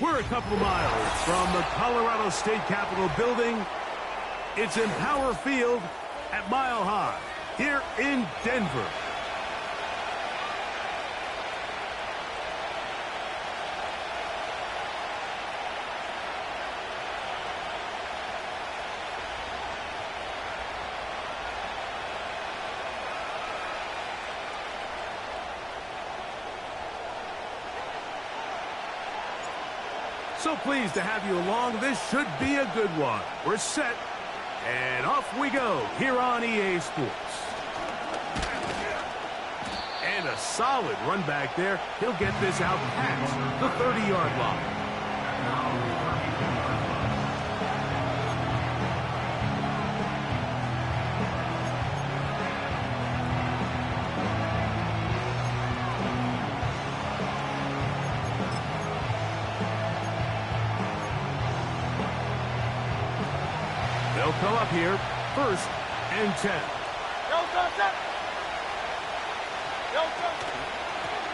We're a couple of miles from the Colorado State Capitol building. It's in Power Field at Mile High here in Denver. So pleased to have you along. This should be a good one. We're set, and off we go here on EA Sports. And a solid run back there. He'll get this out past the 30-yard line. They'll come up here, 1st and 10.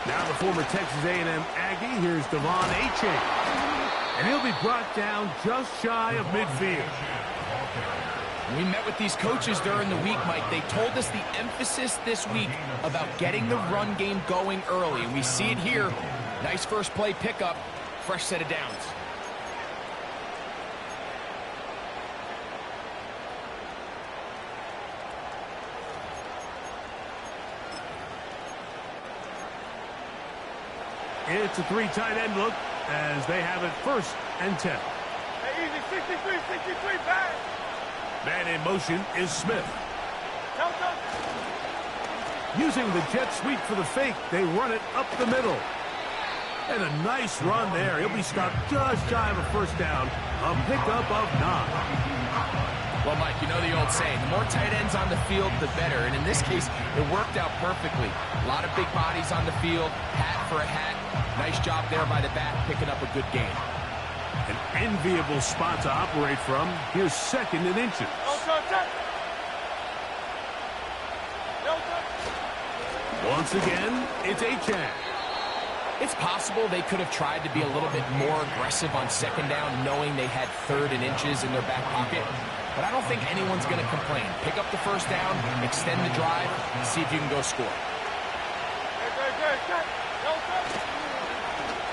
Now the former Texas A&M Aggie, here's Devon Achane. And he'll be brought down just shy of midfield. We met with these coaches during the week, Mike. They told us the emphasis this week about getting the run game going early. And we see it here. Nice first play pickup, fresh set of downs. It's a 3 tight end look as they have it 1st and 10. Hey, easy, 63, back. Man in motion is Smith. Using the jet sweep for the fake, they run it up the middle. And a nice run there. He'll be stopped just shy of a 1st down. A pickup of 9. Well, Mike, you know the old saying, the more tight ends on the field, the better. And in this case, it worked out perfectly. A lot of big bodies on the field, hat for a hat. Nice job there by the back, picking up a good gain. An enviable spot to operate from. Here's 2nd and inches. Once again, it's Achane. It's possible they could have tried to be a little bit more aggressive on 2nd down, knowing they had 3rd and inches in their back pocket. But I don't think anyone's going to complain. Pick up the 1st down, extend the drive, and see if you can go score.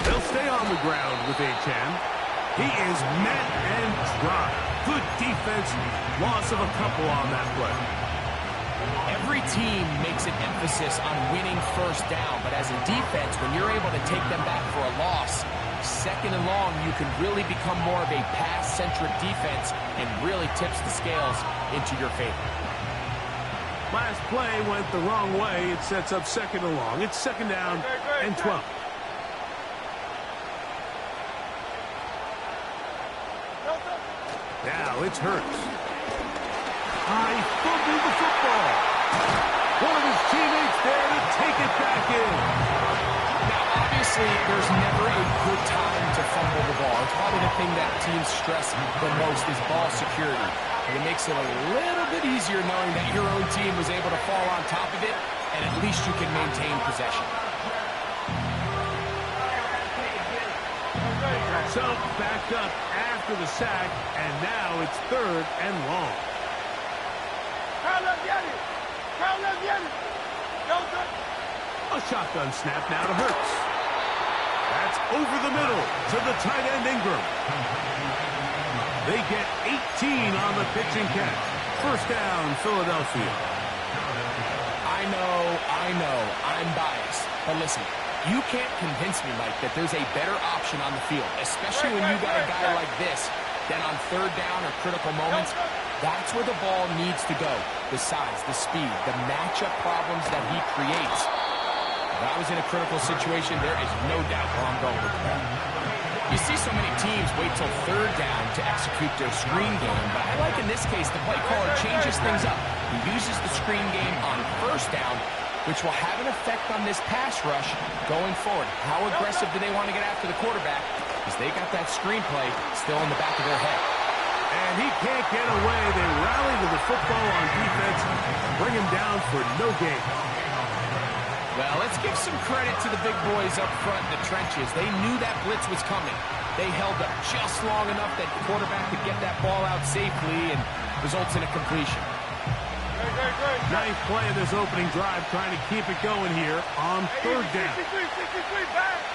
They'll stay on the ground with Achane. He is met and dropped. Good defense. Loss of a couple on that play. Every team makes an emphasis on winning 1st down, but as a defense, when you're able to take them back for a loss, 2nd and long, you can really become more of a pass-centric defense and really tips the scales into your favor. Last play went the wrong way. It sets up 2nd and long. It's 2nd down and 12. Now it's Hurts. He fumbled the football. One of his teammates there to take it back in. Now, obviously, there's never a good time to fumble the ball. It's probably the thing that teams stress the most is ball security. But it makes it a little bit easier knowing that your own team was able to fall on top of it, and at least you can maintain possession. So, backed up after the sack, and now it's 3rd and long. A shotgun snap now to Hurts. That's over the middle to the tight end Ingram. They get 18 on the pitch and catch. 1st down, Philadelphia. I know, I'm biased. But listen, you can't convince me, Mike, that there's a better option on the field, especially when you got a guy like this, then on 3rd down or critical moments, that's where the ball needs to go. The size, the speed, the matchup problems that he creates. If I was in a critical situation, there is no doubt where I'm going with the ball. You see so many teams wait till 3rd down to execute their screen game, but I like in this case the play caller changes things up. He uses the screen game on 1st down, which will have an effect on this pass rush going forward. How aggressive do they want to get after the quarterback? Because they got that screenplay still in the back of their head. And he can't get away. They rally to the football on defense, bring him down for no gain. Well, let's give some credit to the big boys up front in the trenches. They knew that blitz was coming. They held up just long enough that the quarterback could get that ball out safely and results in a completion. Nice play in this opening drive, trying to keep it going here on third down. 63, back.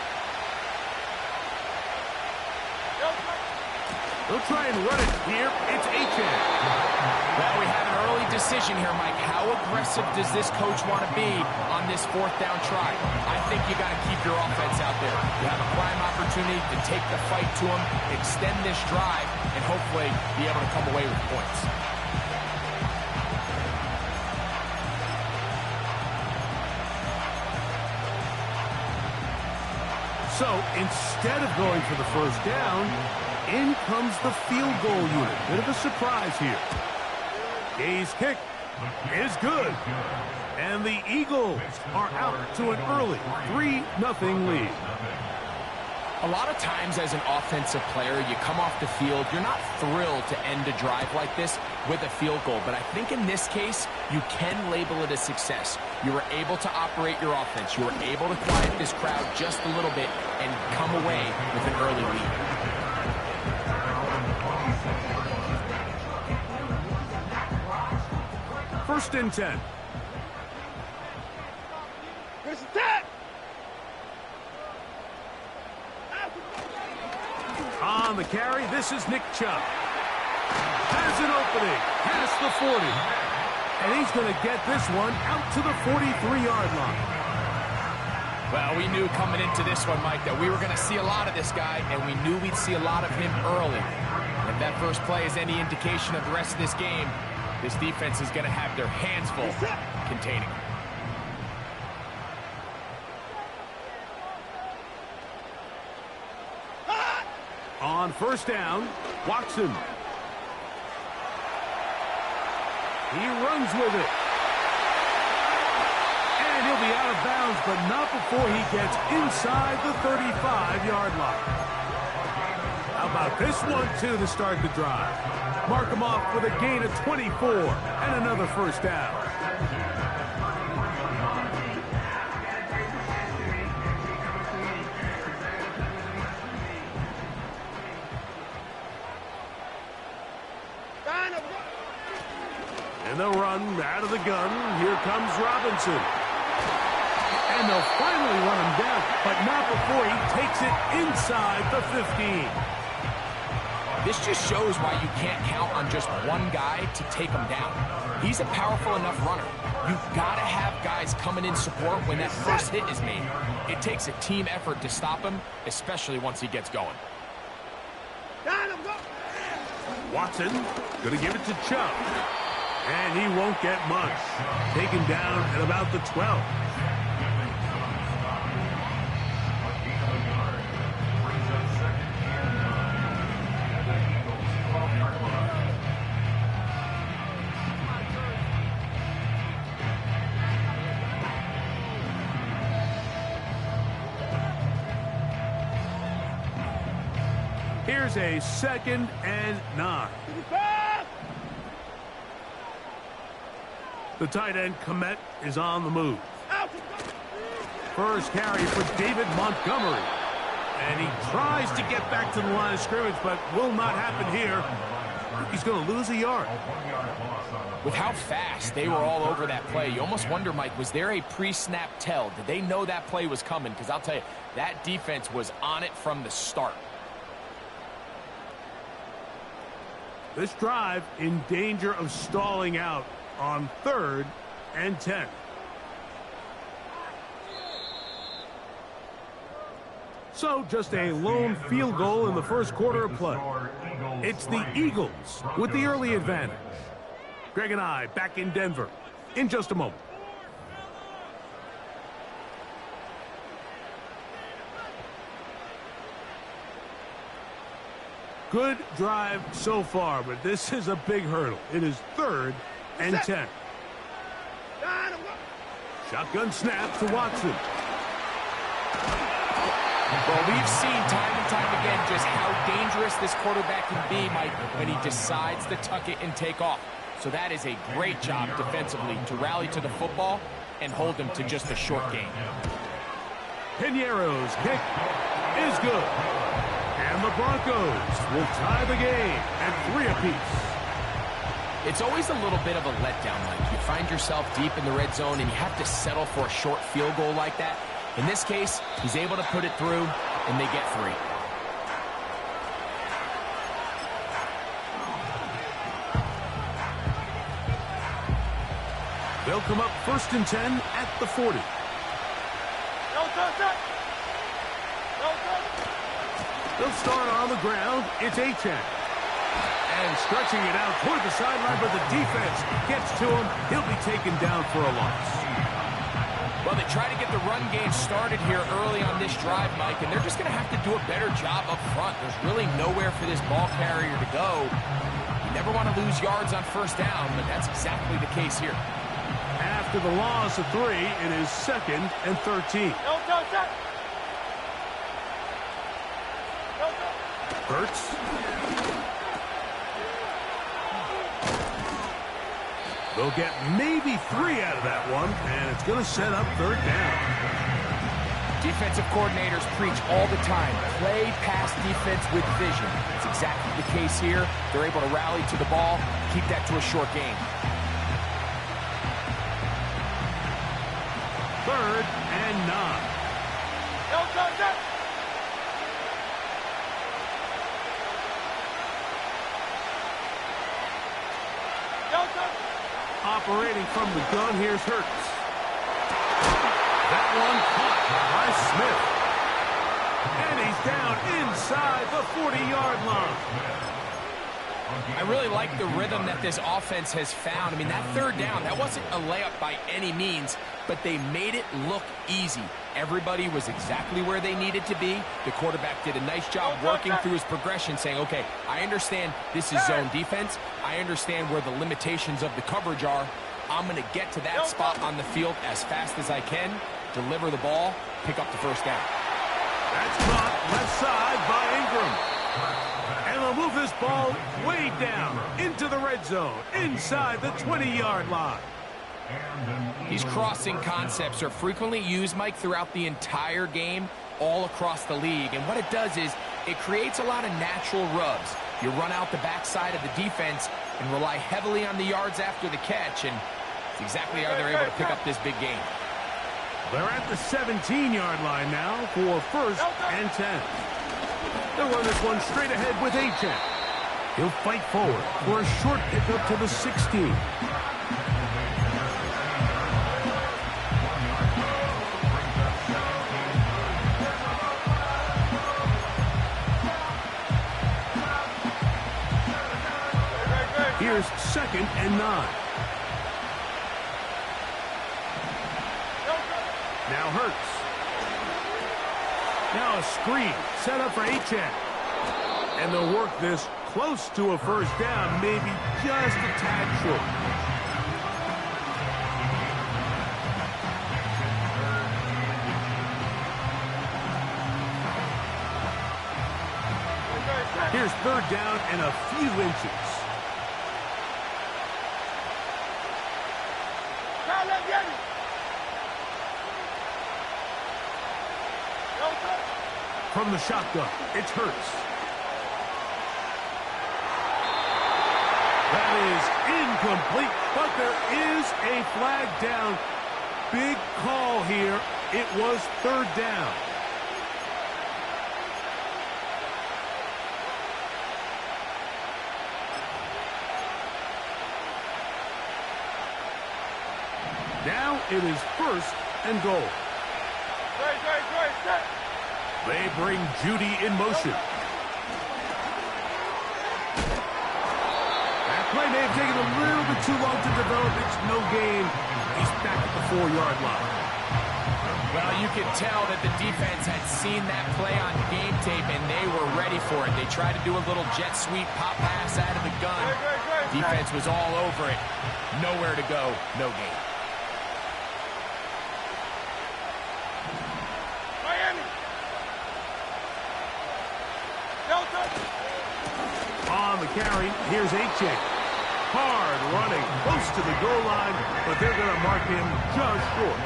They'll try and run it here. It's H.N. Well, we have an early decision here, Mike. How aggressive does this coach want to be on this fourth down try? I think you got to keep your offense out there. You have a prime opportunity to take the fight to them, extend this drive, and hopefully be able to come away with points. So instead of going for the first down, in comes the field goal unit. Bit of a surprise here. Gay's kick is good. And the Eagles are out to an early 3-0 lead. A lot of times as an offensive player, you come off the field, you're not thrilled to end a drive like this with a field goal. But I think in this case, you can label it a success. You were able to operate your offense. You were able to quiet this crowd just a little bit and come away with an early lead. First and 10. Here's the tap. On the carry, this is Nick Chubb. Has an opening past the 40. And he's going to get this one out to the 43-yard line. Well, we knew coming into this one, Mike, that we were going to see a lot of this guy, and we knew we'd see a lot of him early. If that first play is any indication of the rest of this game, this defense is going to have their hands full containing him. On first down, Watson. He runs with it. And he'll be out of bounds, but not before he gets inside the 35-yard line. How about this one, too, to start the drive? Mark him off with a gain of 24 and another first down. And they'll run out of the gun. Here comes Robinson. And they'll finally run him down, but not before he takes it inside the 15. This just shows why you can't count on just one guy to take him down. He's a powerful enough runner. You've got to have guys coming in support when that first hit is made. It takes a team effort to stop him, especially once he gets going. Watson going to give it to Chubb. And he won't get much. Taken down at about the 12. Here's a 2nd and 9. The tight end, Komet, is on the move. First carry for David Montgomery. And he tries to get back to the line of scrimmage, but will not happen here. He's going to lose a yard. With how fast they were all over that play, you almost wonder, Mike, was there a pre-snap tell? Did they know that play was coming? Because I'll tell you, that defense was on it from the start. This drive in danger of stalling out on 3rd and 10. So just a lone field goal in the first quarter of play. It's the Eagles with the early advantage. Greg and I back in Denver in just a moment. Good drive so far, but this is a big hurdle. It is 3rd and 10. Shotgun snap to Watson. Well, we've seen time and time again just how dangerous this quarterback can be, Mike, when he decides to tuck it and take off. So that is a great job defensively to rally to the football and hold him to just a short gain. Piñeiro's kick is good. And the Broncos will tie the game at 3 apiece. It's always a little bit of a letdown, Mike. You find yourself deep in the red zone, and you have to settle for a short field goal like that. In this case, he's able to put it through, and they get 3. They'll come up 1st and 10 at the 40. They'll start on the ground. It's Achane. And stretching it out toward the sideline, but the defense gets to him. He'll be taken down for a loss. Well, they try to get the run game started here early on this drive, Mike, and they're just going to have to do a better job up front. There's really nowhere for this ball carrier to go. You never want to lose yards on 1st down, but that's exactly the case here. After the loss of 3, it is 2nd and 13. Hurts. They'll get maybe 3 out of that one, and it's going to set up 3rd down. Defensive coordinators preach all the time, play pass defense with vision. It's exactly the case here. They're able to rally to the ball, keep that to a short game. 3rd and 9. Operating from the gun, here's Hurts. That one caught by Smith. And he's down inside the 40-yard line. I really like the rhythm that this offense has found. I mean, that 3rd down, that wasn't a layup by any means, but they made it look easy. Everybody was exactly where they needed to be. The quarterback did a nice job working through his progression, saying, okay, I understand this is zone defense. I understand where the limitations of the coverage are. I'm going to get to that spot on the field as fast as I can, deliver the ball, pick up the 1st down. That's caught left side by Ingram. And they'll move this ball way down into the red zone, inside the 20-yard line. These crossing concepts are frequently used, Mike, throughout the entire game, all across the league. And what it does is it creates a lot of natural rubs. You run out the backside of the defense and rely heavily on the yards after the catch, and it's exactly how they're able to pick up this big game. They're at the 17-yard line now for 1st and 10. They'll run this one straight ahead with Achane. He'll fight forward for a short pickup to the 16. Here's 2nd and 9. Now Hurts. Now a screen set up for Achane. And they'll work this close to a 1st down, maybe just a tad short. Here's 3rd down and a few inches. From the shotgun, it's Hurts. That is incomplete, but there is a flag down. Big call here. It was 3rd down. Now it is 1st and goal. They bring Judy in motion. That play may have taken a little bit too long to develop. It's no gain. He's back at the 4-yard line. Well, you can tell that the defense had seen that play on game tape, and they were ready for it. They tried to do a little jet sweep pop pass out of the gun. Defense was all over it. Nowhere to go, no gain. On the carry, here's Achane. Hard running, close to the goal line, but they're going to mark him just short.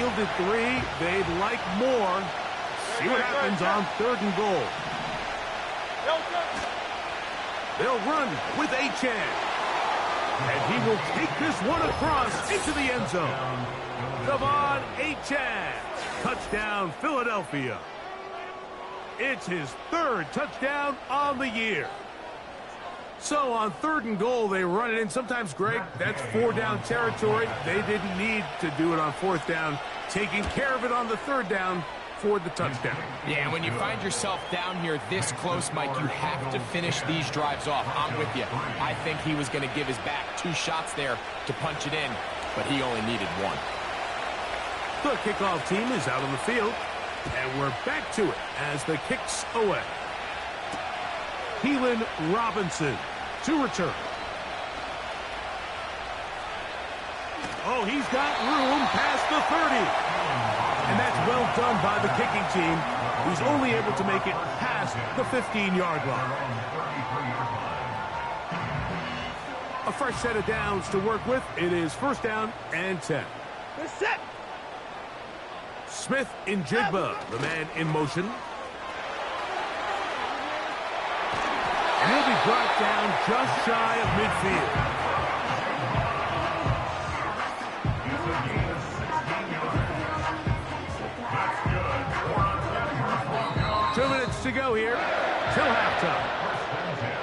yielded 3. They'd like more. See what happens on 3rd and goal. They'll run with Achan. And he will take this one across into the end zone. Come on, Achan. Touchdown, Philadelphia. It's his 3rd touchdown on the year. So on 3rd and goal, they run it in. Sometimes, Greg, that's 4-down territory. They didn't need to do it on 4th down. Taking care of it on the 3rd down for the touchdown. Yeah, and when you find yourself down here this close, Mike, you have to finish these drives off. I'm with you. I think he was going to give his back 2 shots there to punch it in, but he only needed 1. The kickoff team is out on the field, and we're back to it as the kick's away. Keelan Robinson to return. Oh, he's got room past the 30. And that's well done by the kicking team, who's only able to make it past the 15-yard line. A fresh set of downs to work with. It is 1st down and 10. They're set. Smith in Jigba, the man in motion. And he'll be brought down just shy of midfield. To go here till halftime.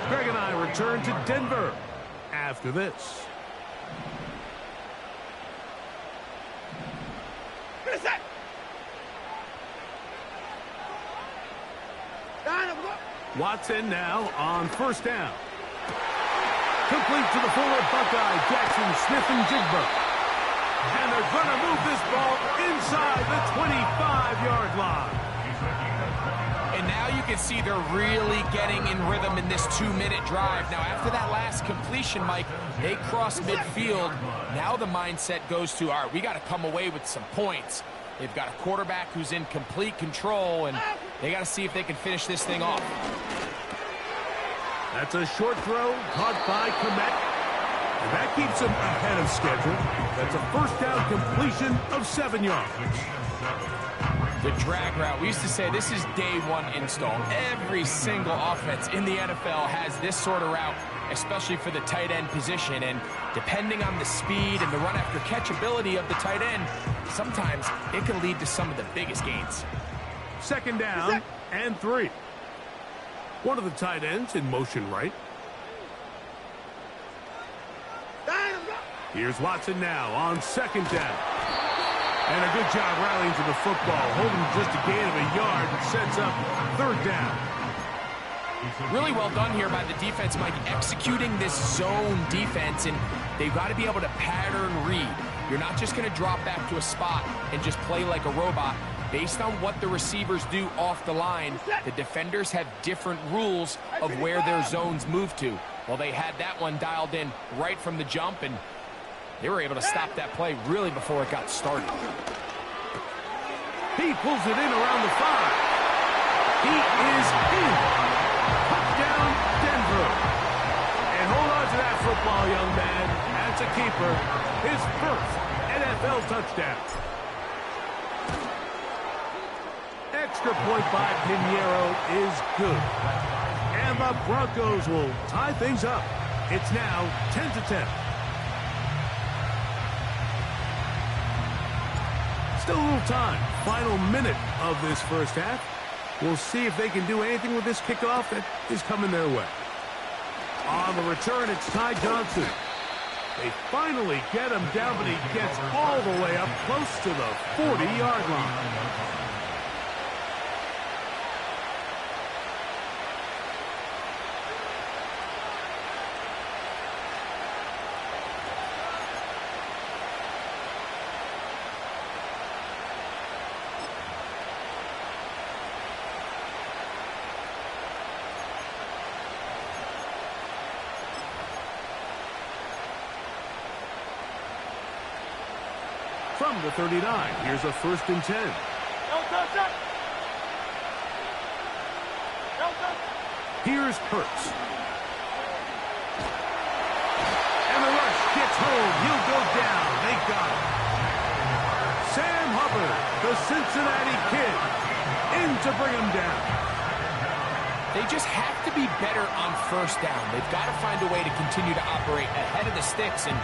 Greg and I return to Denver after this. Watson now on 1st down. Complete to the forward Buckeye, Jackson Smith and Jigba. And they're going to move this ball inside the 25-yard line. And now you can see they're really getting in rhythm in this 2-minute drive. Now, after that last completion, Mike, they cross midfield. Now the mindset goes to, all right, we got to come away with some points. They've got a quarterback who's in complete control, and they got to see if they can finish this thing off. That's a short throw caught by Komet. And that keeps him ahead of schedule. That's a 1st down completion of 7 yards. The drag route. We used to say this is day 1 install. Every single offense in the NFL has this sort of route, especially for the tight end position. And depending on the speed and the run after catch ability of the tight end, sometimes it can lead to some of the biggest gains. 2nd down and 3. One of the tight ends in motion right. Here's Watson now on 2nd down. And a good job rallying to the football, holding just a gain of a yard, sets up 3rd down. Really well done here by the defense, Mike, executing this zone defense, and they've got to be able to pattern read. You're not just going to drop back to a spot and just play like a robot. Based on what the receivers do off the line, the defenders have different rules of where their zones move to. Well, they had that one dialed in right from the jump, and they were able to stop that play really before it got started. He pulls it in around the 5. He is in. Touchdown, Denver. And hold on to that football, young man. That's a keeper. His 1st NFL touchdown. Extra point by Pinheiro is good. And the Broncos will tie things up. It's now 10-10. Still a little time. Final minute of this 1st half. We'll see if they can do anything with this kickoff that is coming their way. On the return, it's Ty Johnson. They finally get him down, but he gets all the way up close to the 40-yard line. From the 39, here's a 1st and 10. Here's Hurts. And the rush gets home. He'll go down. They got him. Sam Hubbard Beasley, the Cincinnati Kid, in to bring him down. They just have to be better on first down. They've got to find a way to continue to operate ahead of the sticks, and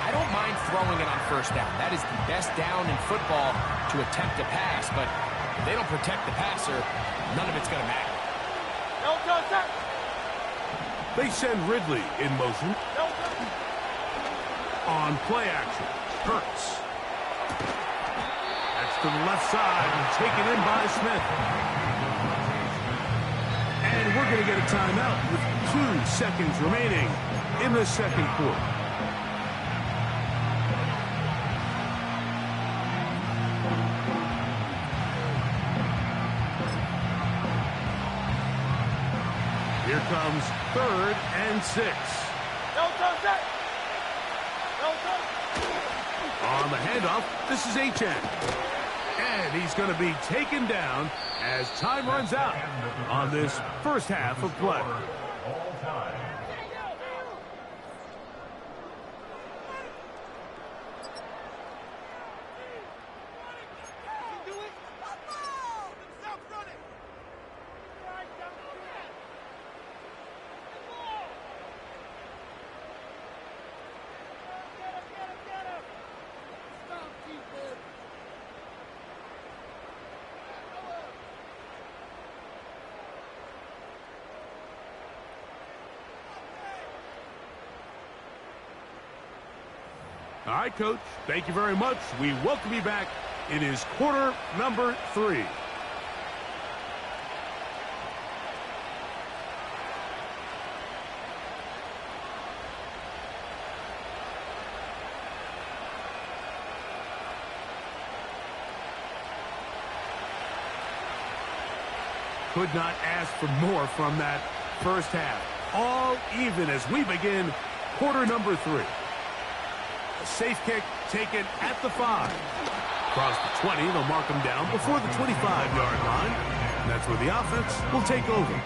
I don't mind throwing it on first down. That is the best down in football to attempt to pass, but if they don't protect the passer, none of it's going to matter. They send Ridley in motion. On play action, Hurts. That's to the left side and taken in by Smith. And we're going to get a timeout with 2 seconds remaining in the second quarter. Here comes 3rd and 6. On the handoff, this is Achane. And he's going to be taken down as time runs out on this first half of play. All right, Coach, thank you very much. We welcome you back. It is quarter number 3. Could not ask for more from that first half. All even as we begin quarter number 3. A safe kick taken at the 5. Across the 20, they'll mark him down before the 25-yard line. And that's where the offense will take over.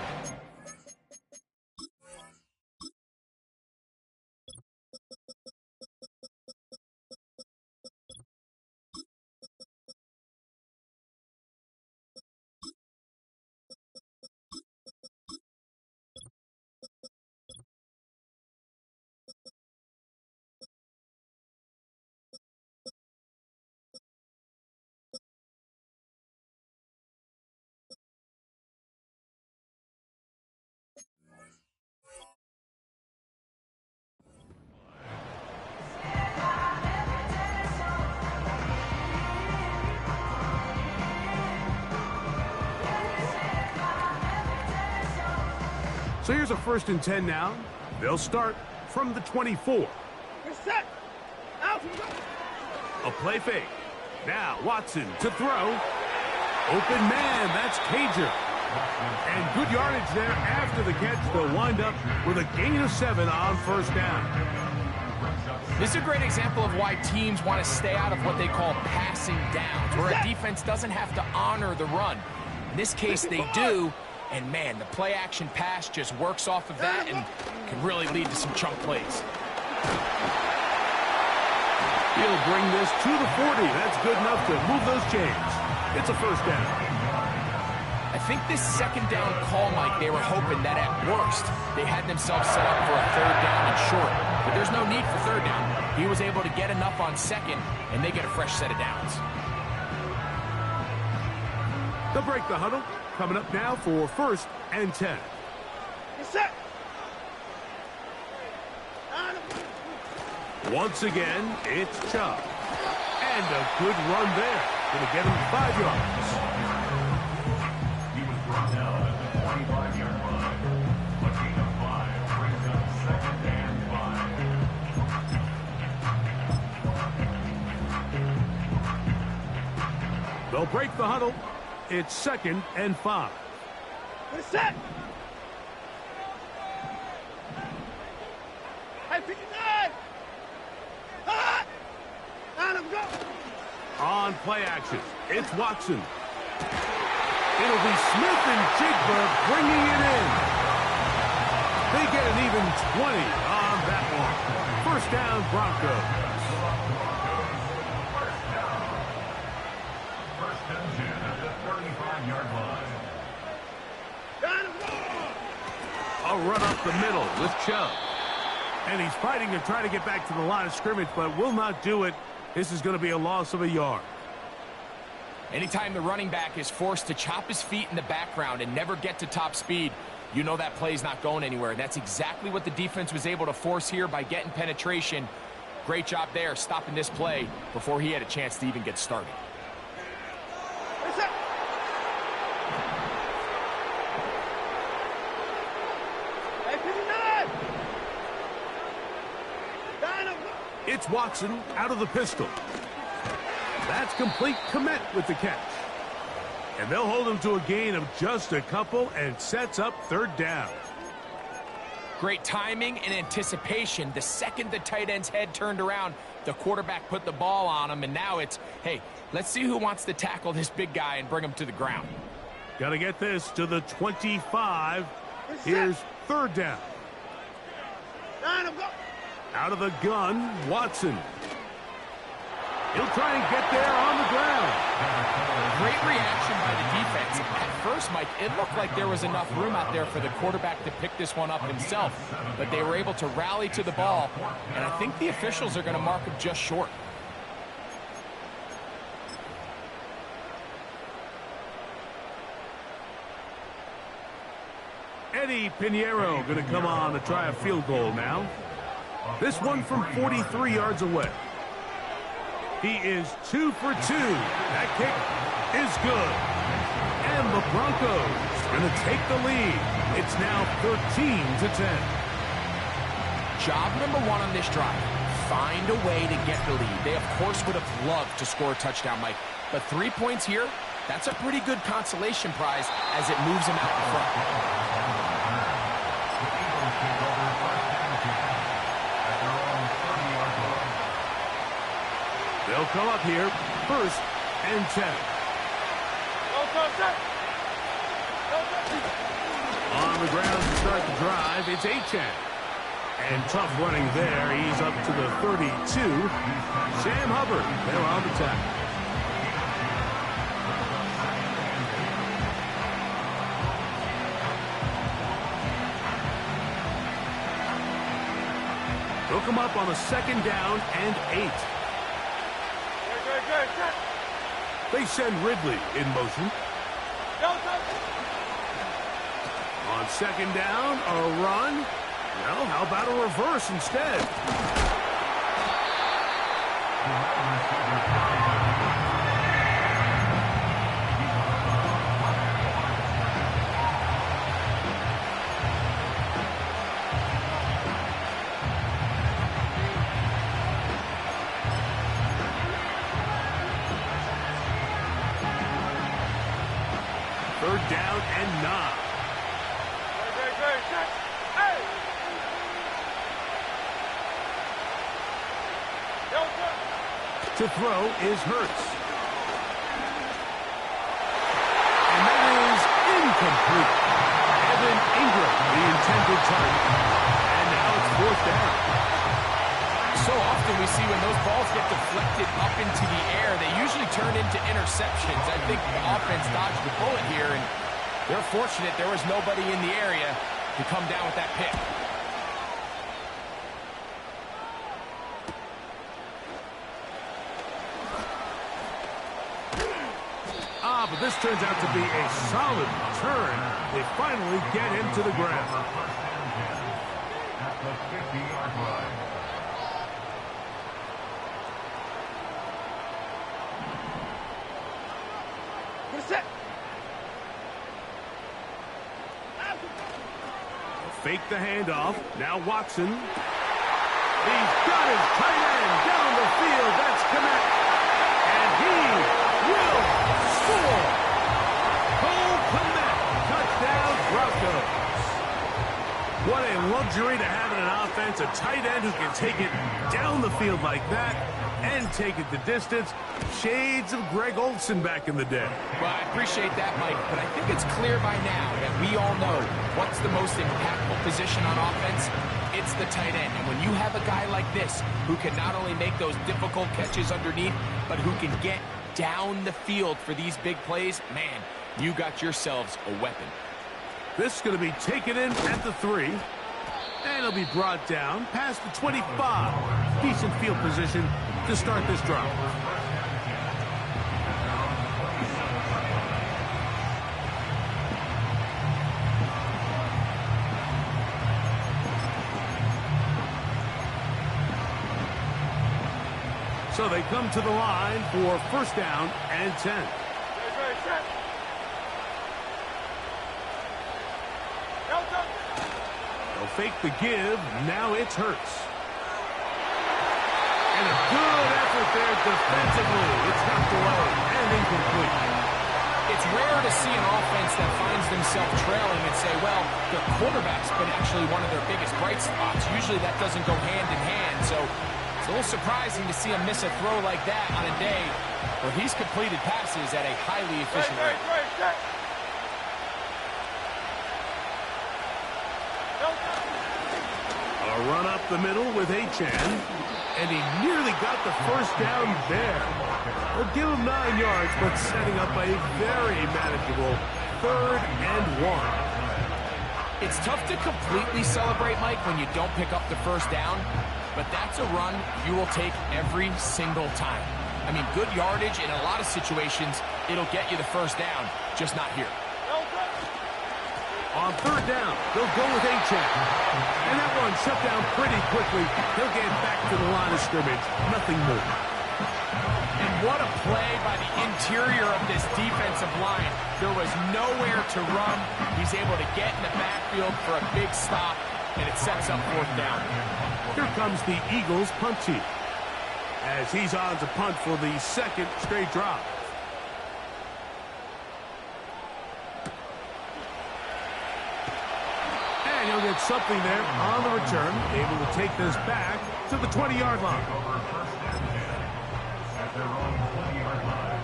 So here's a 1st and 10 now. They'll start from the 24. Set. Out. A play fake. Now Watson to throw. Open man, that's Cager. And good yardage there after the catch. They'll wind up with a gain of 7 on first down. This is a great example of why teams want to stay out of what they call passing downs, where a defense doesn't have to honor the run. In this case, they do. And, man, the play-action pass just works off of that and can really lead to some chunk plays. He'll bring this to the 40. That's good enough to move those chains. It's a first down. I think this second down call, Mike, they were hoping that at worst they had themselves set up for a 3rd down and short. But there's no need for 3rd down. He was able to get enough on 2nd, and they get a fresh set of downs. They'll break the huddle. Coming up now for 1st and 10. Set. Once again, it's Chubb. And a good run there. Going to get him 5 yards. He was brought down at the 25-yard line. A gain of 5 brings up 2nd and 5. They'll break the huddle. It's 2nd and 5. Set. Hey, 59. On play action, it's Watson. It'll be Smith and Jigba bringing it in. They get an even 20 on that one. First down, Broncos. They'll run up the middle with Chubb. And he's fighting to try to get back to the line of scrimmage, but will not do it. This is going to be a loss of a yard. Anytime the running back is forced to chop his feet in the background and never get to top speed, you know that play's not going anywhere. And that's exactly what the defense was able to force here by getting penetration. Great job there, stopping this play before he had a chance to even get started. It's Watson out of the pistol. That's complete. Komet with the catch. And they'll hold him to a gain of just a couple and sets up third down. Great timing and anticipation. The second the tight end's head turned around, the quarterback put the ball on him, and now it's, hey, let's see who wants to tackle this big guy and bring him to the ground. Got to get this to the 25. Here's third down. Out of the gun, Watson. He'll try and get there on the ground. Great reaction by the defense. At first, Mike, it looked like there was enough room out there for the quarterback to pick this one up himself, but they were able to rally to the ball, and I think the officials are going to mark him just short. Eddie Pinheiro going to come on to try a field goal now. This one from 43 yards away. He is 2 for 2. That kick is good. And the Broncos going to take the lead. It's now 13-10. Job number one on this drive, find a way to get the lead. They, of course, would have loved to score a touchdown, Mike. But 3 points here, that's a pretty good consolation prize as it moves them out in front. They'll come up here, 1st and 10. On the ground to start the drive, it's Achane. And tough running there. He's up to the 32. Sam Hubbard, they're on the tackle. They'll come up on a 2nd down and 8. They send Ridley in motion. On 2nd down, a run. Well, how about a reverse instead? Third down and 9. To throw is Hurts. And that is incomplete. Evan Ingram, the intended target. And now it's 4th down. So often we see when those balls get deflected up into the air, they usually turn into interceptions. I think the offense dodged the bullet here, and they're fortunate there was nobody in the area to come down with that pick. But this turns out to be a solid return. They finally get him to the ground. At the 50-yard line. Fake the handoff. Now Watson. He's got his tight end down the field. That's Komet. And he will score. Cole Komet. Touchdown, Broncos. What a luxury to have in an offense. A tight end who can take it down the field like that and take it the distance. Shades of Greg Olsen back in the day. Well, I appreciate that, Mike, but I think it's clear by now that we all know what's the most impactful position on offense. It's the tight end. And when you have a guy like this who can not only make those difficult catches underneath, but who can get down the field for these big plays, man, you got yourselves a weapon. This is going to be taken in at the 3. And it'll be brought down past the 25. Decent field position to start this drive. So they come to the line for first down and 10. They'll fake the give. Now it's Hurts. And a good effort there defensively. It's knocked away and incomplete. It's rare to see an offense that finds themselves trailing and say, well, their quarterback's been actually one of their biggest bright spots. Usually that doesn't go hand in hand. So it's a little surprising to see him miss a throw like that on a day where he's completed passes at a highly efficient rate. A run up the middle with Achan, and he nearly got the first down there. We'll give him 9 yards, but setting up a very manageable 3rd and 1. It's tough to completely celebrate, Mike, when you don't pick up the first down, but that's a run you will take every single time. I mean, good yardage in a lot of situations, it'll get you the first down, just not here. On 3rd down, they'll go with Achan. And that one shut down pretty quickly. He'll get back to the line of scrimmage. Nothing more. And what a play by the interior of this defensive line. There was nowhere to run. He's able to get in the backfield for a big stop, and it sets up 4th down. Here comes the Eagles punt team, as he's on to punt for the 2nd straight drive. And he'll get something there on the return, able to take this back to the 20-yard line. At their own 20-yard line.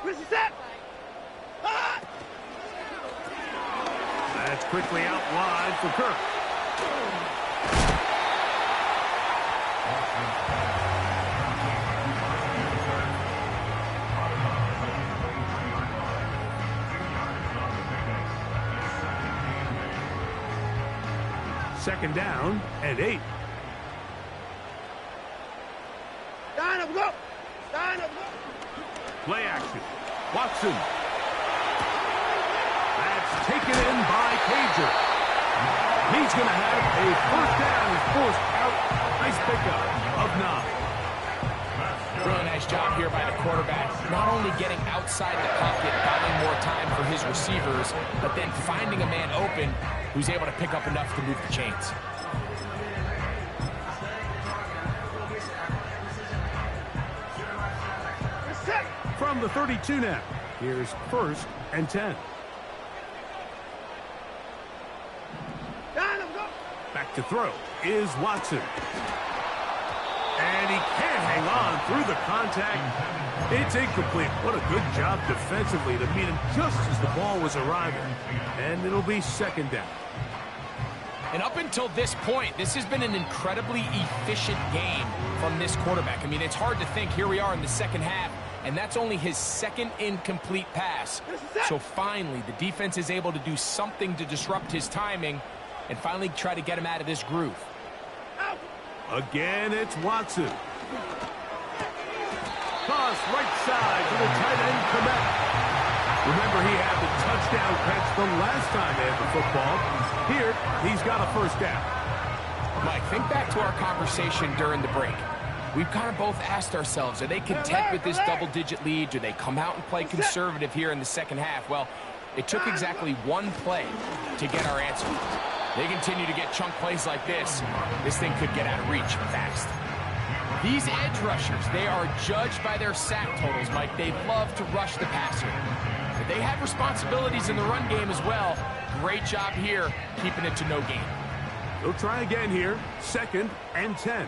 Where's the set? That's quickly out wide for Kirk. Second down and 8. Line up, go! Line up, go! Play action. Watson. That's taken in by Cager. He's going to have a first down. He's forced out. Nice pickup of 9. Really nice job here by the quarterback. Not only getting outside the pocket, buying more time for his receivers, but then finding a man open who's able to pick up enough to move the chains. From the 32 now. Here's 1st and 10. Line up, go! Back to throw is Watson. And he can't hang on through the contact. It's incomplete. What a good job defensively to meet him just as the ball was arriving. And it'll be 2nd down. And up until this point, this has been an incredibly efficient game from this quarterback. I mean, it's hard to think. Here we are in the 2nd half, and that's only his 2nd incomplete pass. So finally, the defense is able to do something to disrupt his timing and finally try to get him out of this groove. Again, it's Watson. Toss right side to the tight end, Komet. Remember, he had the touchdown catch the last time they had the football. Here, he's got a first down. Mike, think back to our conversation during the break. We've kind of both asked ourselves, are they content with this double-digit lead? Do they come out and play conservative here in the 2nd half? Well, it took exactly one play to get our answer. They continue to get chunk plays like this. This thing could get out of reach fast. These edge rushers, they are judged by their sack totals, Mike. They love to rush the passer. But they have responsibilities in the run game as well. Great job here, keeping it to no gain. They'll try again here. 2nd and 10.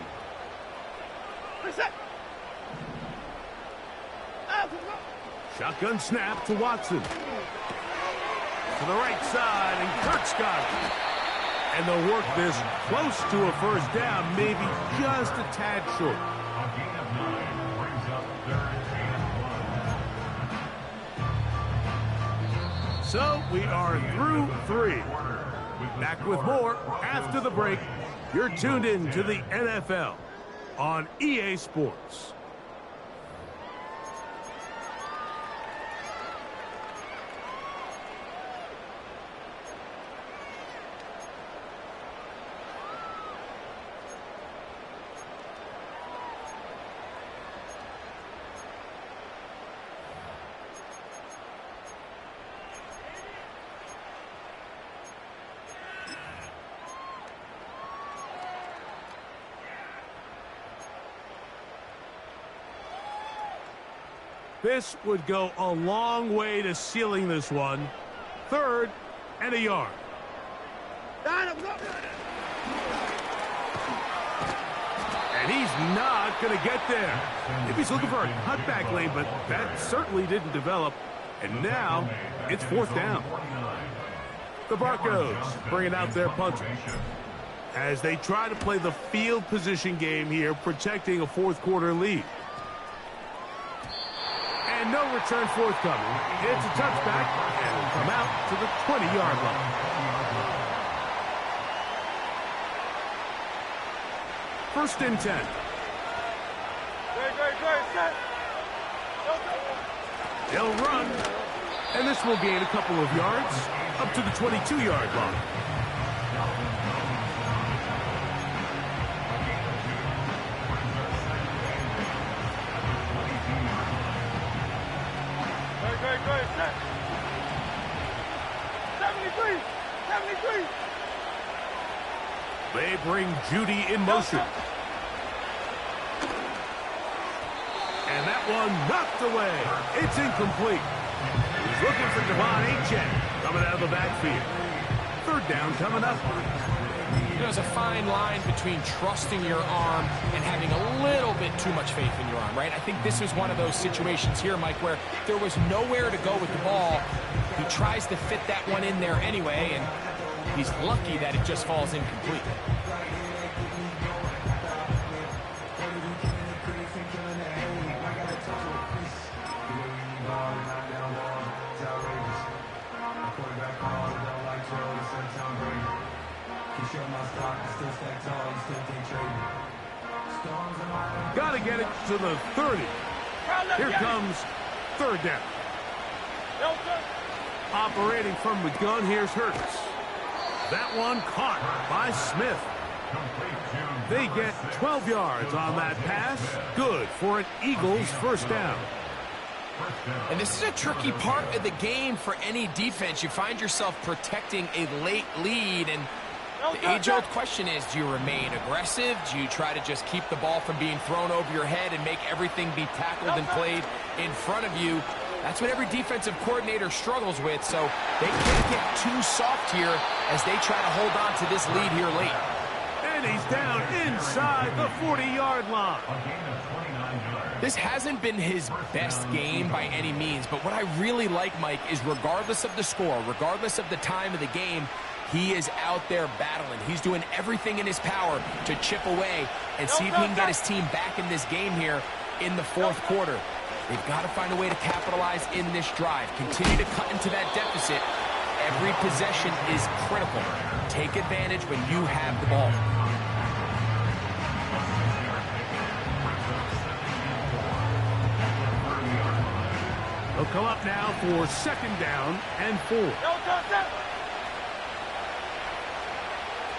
Shotgun snap to Watson. To the right side, and Kirk's got it. And they'll work this close to a first down, maybe just a tad short. A gain of 9 brings up 3rd So we are through 3. Back with more after the break. You're tuned in to the NFL on EA Sports. This would go a long way to sealing this one. 3rd and a yard. And he's not going to get there. Maybe he's looking for a cutback lane, but that certainly didn't develop. And now it's 4th down. The Broncos bringing out their punter as they try to play the field position game here, protecting a 4th quarter lead. And no return forthcoming. It's a touchback, and it'll come out to the 20-yard line. First and 10. They'll run, and this will gain a couple of yards up to the 22-yard line. They bring Judy in motion. And that one knocked away. It's incomplete. He's looking for Devon Achane coming out of the backfield. 3rd down coming up. There's a fine line between trusting your arm and having a little bit too much faith in your arm, right? I think this is one of those situations here, Mike, where there was nowhere to go with the ball. He tries to fit that one in there anyway, and he's lucky that it just falls incomplete. Got to get it to the 30. Here comes 3rd down. Operating from the gun, here's Hurts. That one caught by Smith. They get 12 yards on that pass. Good for an Eagles 1st down. And this is a tricky part of the game for any defense. You find yourself protecting a late lead, and the age-old question is, do you remain aggressive? Do you try to just keep the ball from being thrown over your head and make everything be tackled and played in front of you? That's what every defensive coordinator struggles with, so they can't get too soft here as they try to hold on to this lead here late. And he's down inside the 40-yard line. This hasn't been his best game by any means, but what I really like, Mike, is regardless of the score, regardless of the time of the game, he is out there battling. He's doing everything in his power to chip away and see if he can get his team back in this game here in the 4th quarter. They've got to find a way to capitalize in this drive. Continue to cut into that deficit. Every possession is critical. Take advantage when you have the ball. They'll come up now for 2nd down and 4.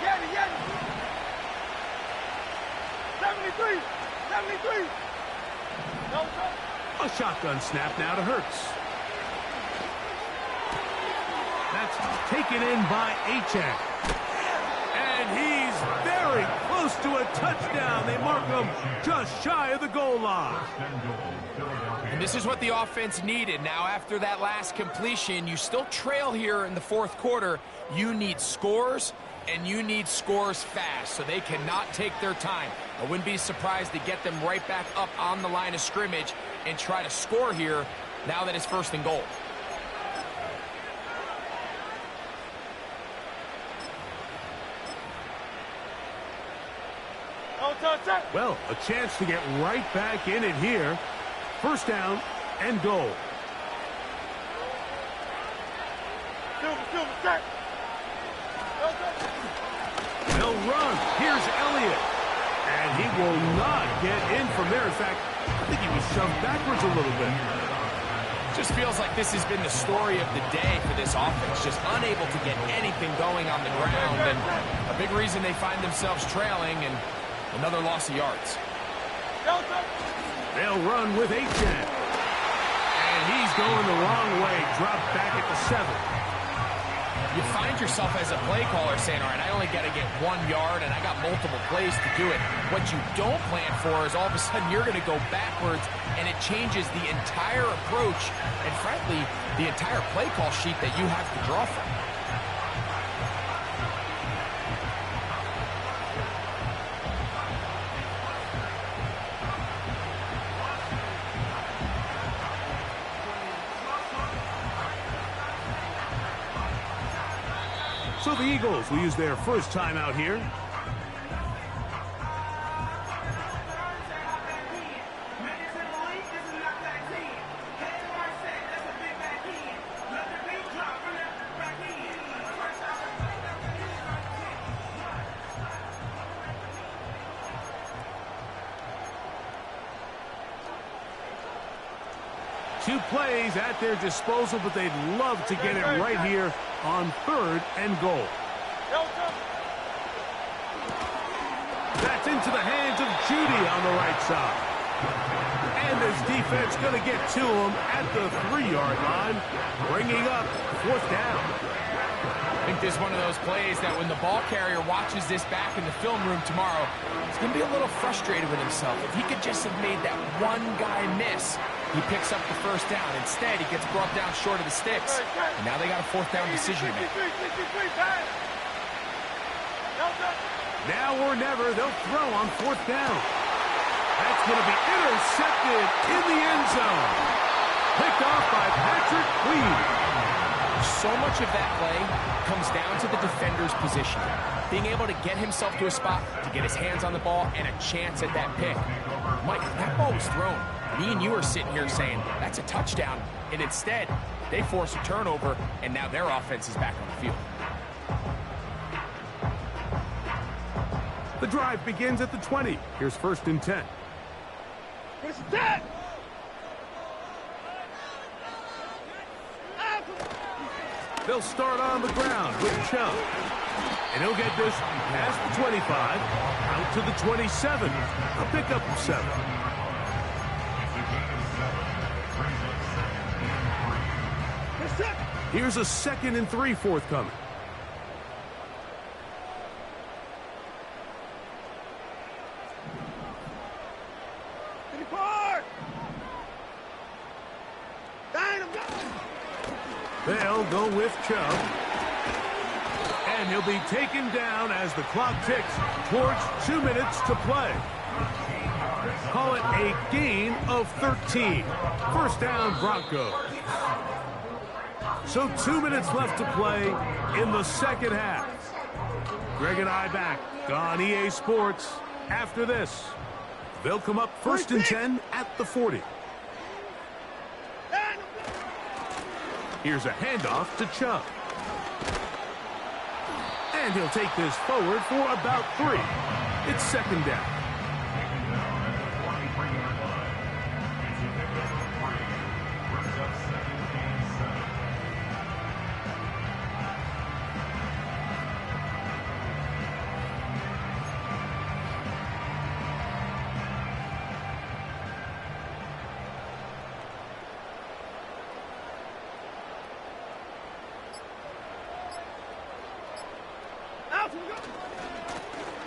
Get it. 73. A shotgun snap now to Hurts. That's taken in by Achane. And he's very close to a touchdown. They mark him just shy of the goal line. And this is what the offense needed. Now, after that last completion, you still trail here in the 4th quarter. You need scores, and you need scores fast, so they cannot take their time. I wouldn't be surprised to get them right back up on the line of scrimmage and try to score here now that it's 1st and goal. Well, a chance to get right back in it here. 1st down and goal. They'll run. Here's Elliott. And he will not get in from there. In fact, I think he was shoved backwards a little bit. Just feels like this has been the story of the day for this offense. Just unable to get anything going on the ground. And a big reason they find themselves trailing and another loss of yards. They'll run with H-Jan. And he's going the wrong way. Dropped back at the 7. You find yourself as a play caller saying, all right, I only got to get 1 yard and I got multiple plays to do it. What you don't plan for is all of a sudden you're going to go backwards and it changes the entire approach and, frankly, the entire play call sheet that you have to draw from. So the Eagles will use their first time out here. Two plays at their disposal, but they'd love to get it right here on 3rd and goal. That's into the hands of Judy on the right side. And this defense going to get to him at the 3-yard line, bringing up 4th down. I think this is one of those plays that when the ball carrier watches this back in the film room tomorrow, he's going to be a little frustrated with himself. If he could just have made that one guy miss, he picks up the 1st down. Instead, he gets brought down short of the sticks. And now they got a 4th down decision to make. Now or never, they'll throw on 4th down. That's going to be intercepted in the end zone. Picked off by Patrick Queen. So much of that play comes down to the defender's position. Being able to get himself to a spot, to get his hands on the ball, and a chance at that pick. Mike, that ball was thrown. Me and you are sitting here saying, that's a touchdown. And instead, they force a turnover, and now their offense is back on the field. The drive begins at the 20. Here's 1st and 10. They'll start on the ground with Chubb. And he'll get this past the 25, out to the 27. A pickup of 7. Here's a 2nd and 3 forthcoming. They'll go with Chubb. And he'll be taken down as the clock ticks towards 2 minutes to play. Call it a gain of 13. 1st down, Broncos. So 2 minutes left to play in the 2nd half. Greg and I back on EA Sports after this. They'll come up 1st and 10 at the 40. Here's a handoff to Chubb. And he'll take this forward for about 3. It's 2nd down.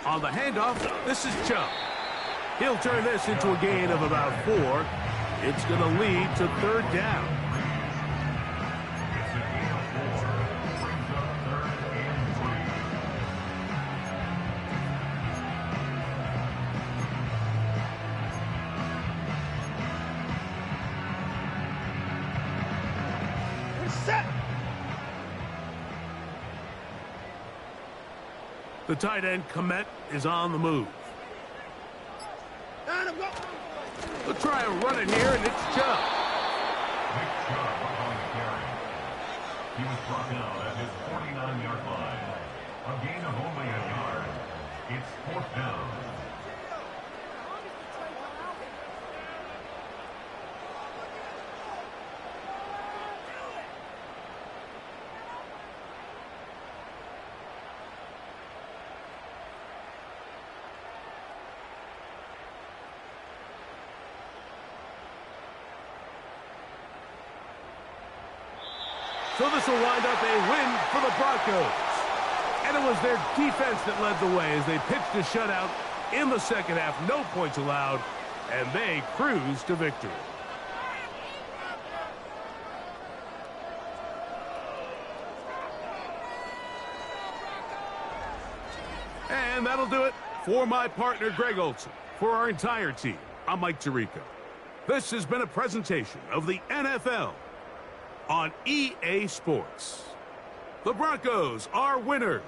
On the handoff, this is Chubb. He'll turn this into a gain of about 4. It's going to lead to 3rd down. The tight end, Komet, is on the move. They'll try and run it here, and it's Chubb. He was brought down at his 49-yard line. A gain of only a yard. It's 4th down. So this will wind up a win for the Broncos. And it was their defense that led the way as they pitched a shutout in the second half. No points allowed, and they cruised to victory. And that'll do it for my partner, Greg Olson. For our entire team, I'm Mike Tirico. This has been a presentation of the NFL on EA Sports. The Broncos are winners.